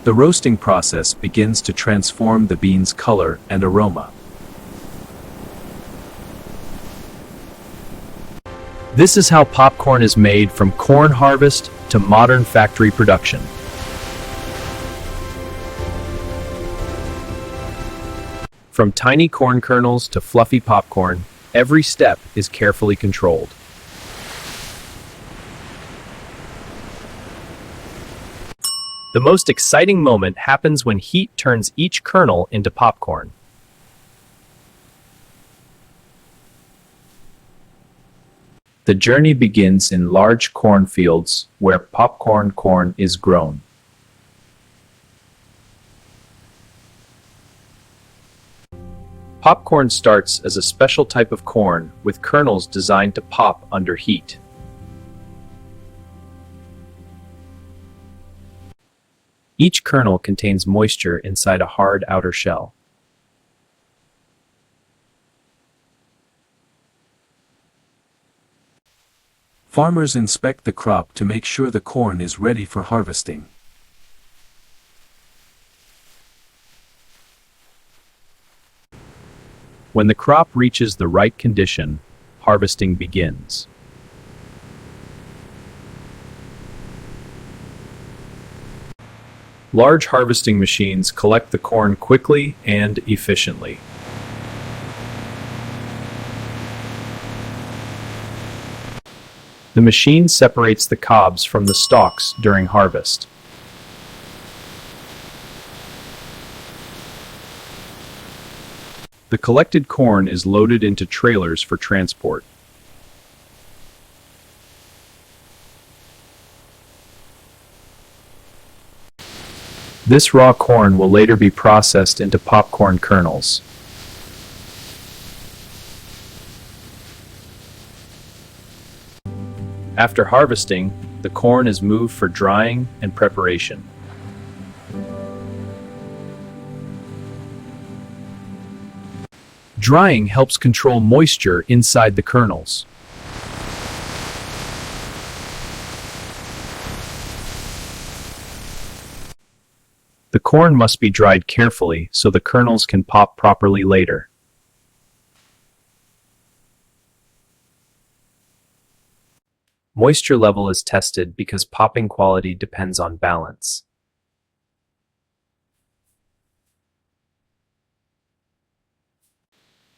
The roasting process begins to transform the beans' color and aroma. This is how popcorn is made from corn harvest to modern factory production. From tiny corn kernels to fluffy popcorn, every step is carefully controlled. The most exciting moment happens when heat turns each kernel into popcorn. The journey begins in large cornfields where popcorn corn is grown. Popcorn starts as a special type of corn with kernels designed to pop under heat. Each kernel contains moisture inside a hard outer shell. Farmers inspect the crop to make sure the corn is ready for harvesting. When the crop reaches the right condition, harvesting begins. Large harvesting machines collect the corn quickly and efficiently. The machine separates the cobs from the stalks during harvest. The collected corn is loaded into trailers for transport. This raw corn will later be processed into popcorn kernels. After harvesting, the corn is moved for drying and preparation. Drying helps control moisture inside the kernels. The corn must be dried carefully so the kernels can pop properly later. Moisture level is tested because popping quality depends on balance.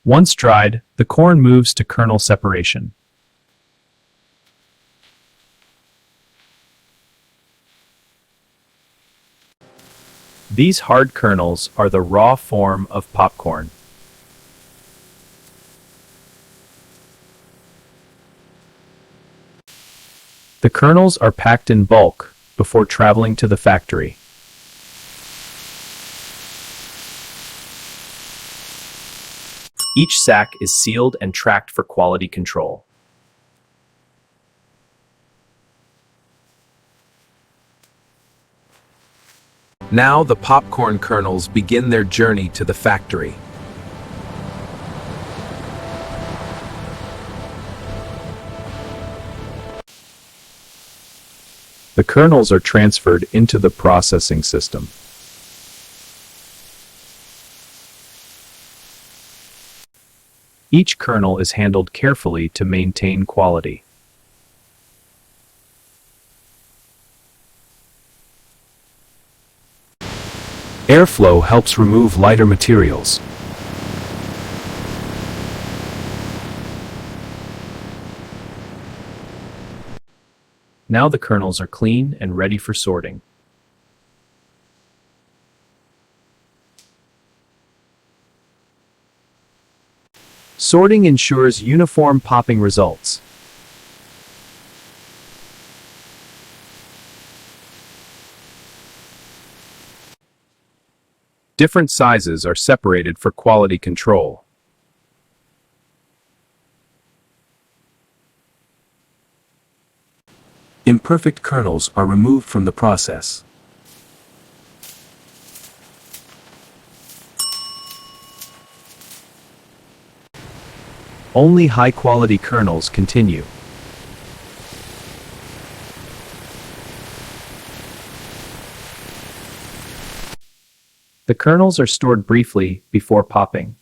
Once dried, the corn moves to kernel separation. These hard kernels are the raw form of popcorn. The kernels are packed in bulk before traveling to the factory. Each sack is sealed and tracked for quality control. Now the popcorn kernels begin their journey to the factory. The kernels are transferred into the processing system. Each kernel is handled carefully to maintain quality. Airflow helps remove lighter materials. Now the kernels are clean and ready for sorting. Sorting ensures uniform popping results. Different sizes are separated for quality control. Imperfect kernels are removed from the process. Only high-quality kernels continue. The kernels are stored briefly before popping.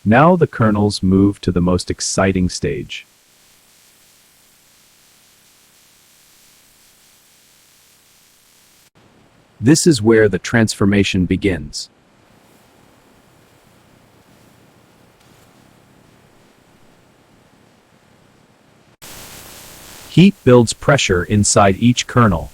Now the kernels move to the most exciting stage. This is where the transformation begins. Heat builds pressure inside each kernel.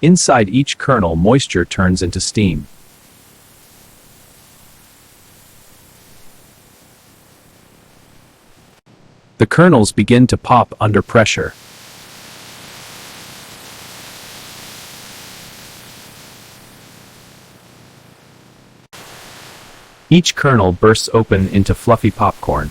Inside each kernel, moisture turns into steam. The kernels begin to pop under pressure. Each kernel bursts open into fluffy popcorn.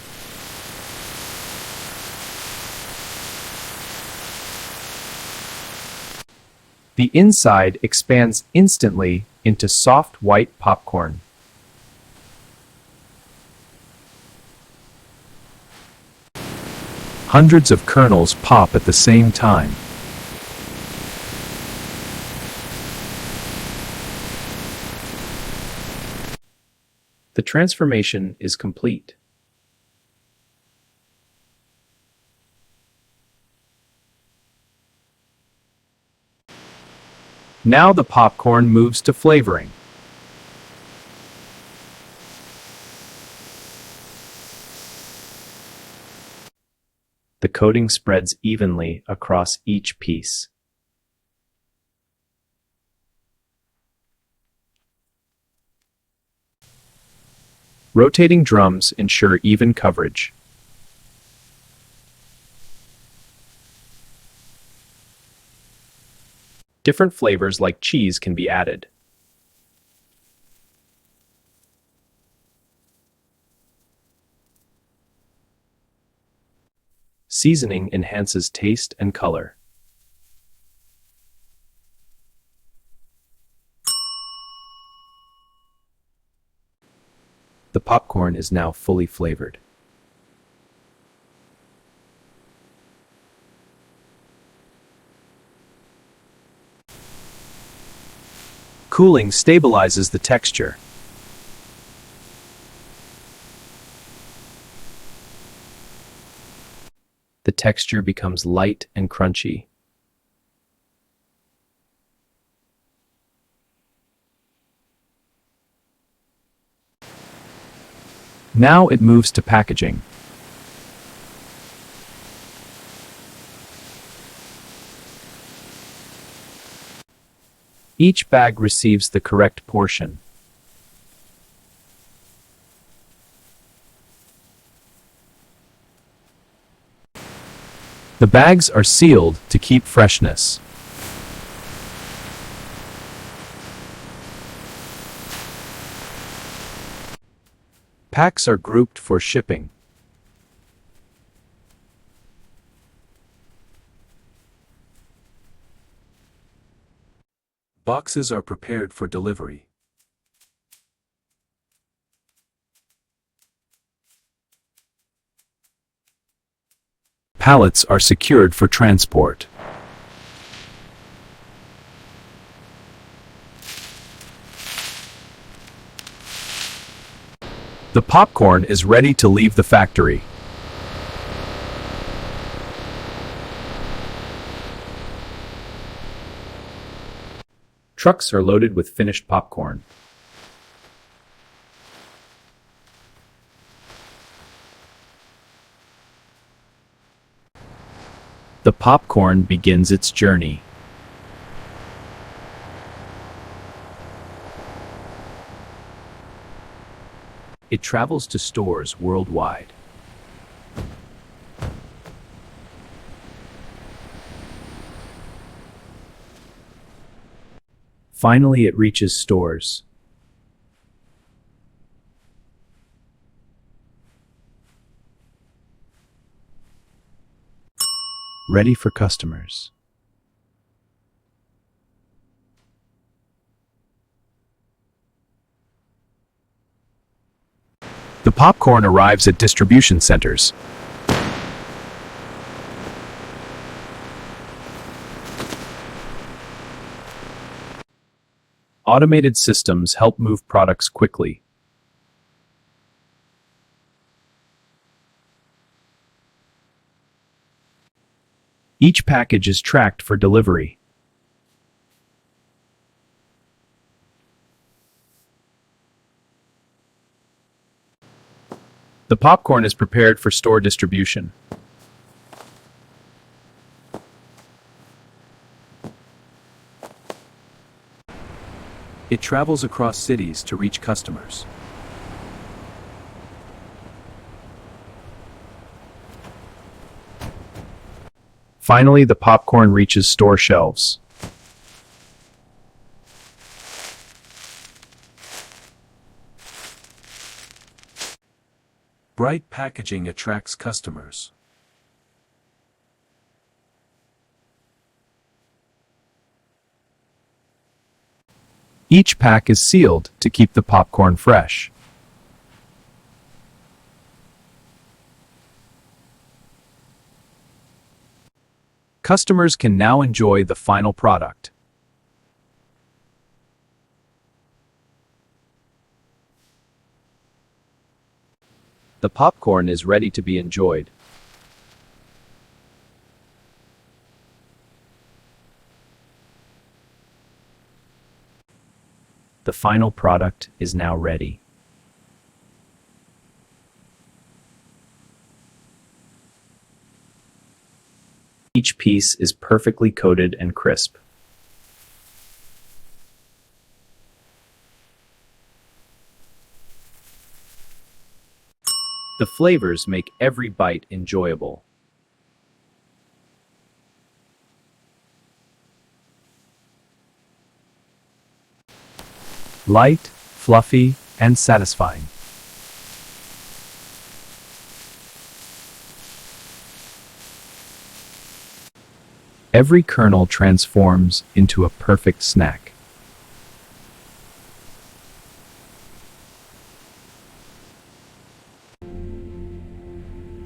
The inside expands instantly into soft white popcorn. Hundreds of kernels pop at the same time. The transformation is complete. Now the popcorn moves to flavoring. The coating spreads evenly across each piece. Rotating drums ensure even coverage. Different flavors like cheese can be added. Seasoning enhances taste and color. The popcorn is now fully flavored. Cooling stabilizes the texture. The texture becomes light and crunchy. Now it moves to packaging. Each bag receives the correct portion. The bags are sealed to keep freshness. Packs are grouped for shipping. Boxes are prepared for delivery. Pallets are secured for transport. The popcorn is ready to leave the factory. Trucks are loaded with finished popcorn. The popcorn begins its journey. It travels to stores worldwide. Finally, it reaches stores. Ready for customers. The popcorn arrives at distribution centers. Automated systems help move products quickly. Each package is tracked for delivery. The popcorn is prepared for store distribution. It travels across cities to reach customers. Finally, the popcorn reaches store shelves. Bright packaging attracts customers. Each pack is sealed to keep the popcorn fresh. Customers can now enjoy the final product. The popcorn is ready to be enjoyed. The final product is now ready. Each piece is perfectly coated and crisp. The flavors make every bite enjoyable. Light, fluffy, and satisfying. Every kernel transforms into a perfect snack.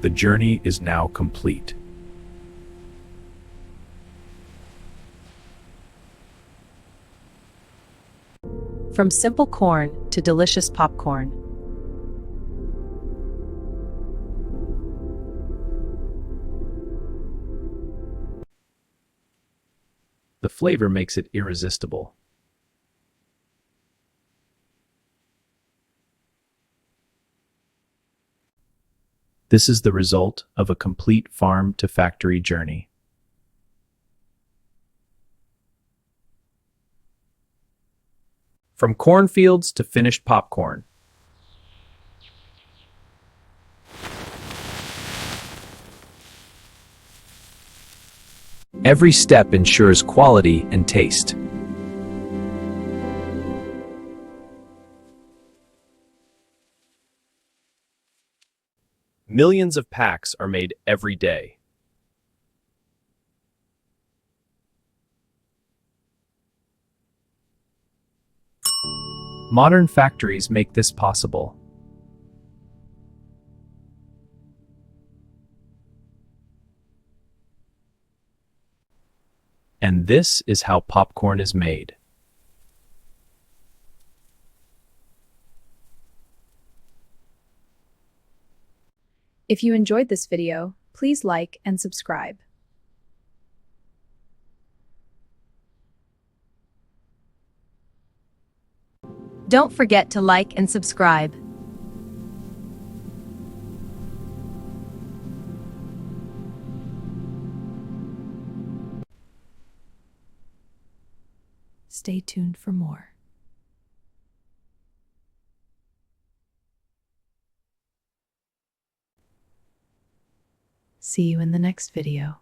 The journey is now complete. From simple corn to delicious popcorn. The flavor makes it irresistible. This is the result of a complete farm-to-factory journey. From cornfields to finished popcorn. Every step ensures quality and taste. Millions of packs are made every day. Modern factories make this possible. And this is how popcorn is made. If you enjoyed this video, please like and subscribe. Don't forget to like and subscribe. Stay tuned for more. See you in the next video.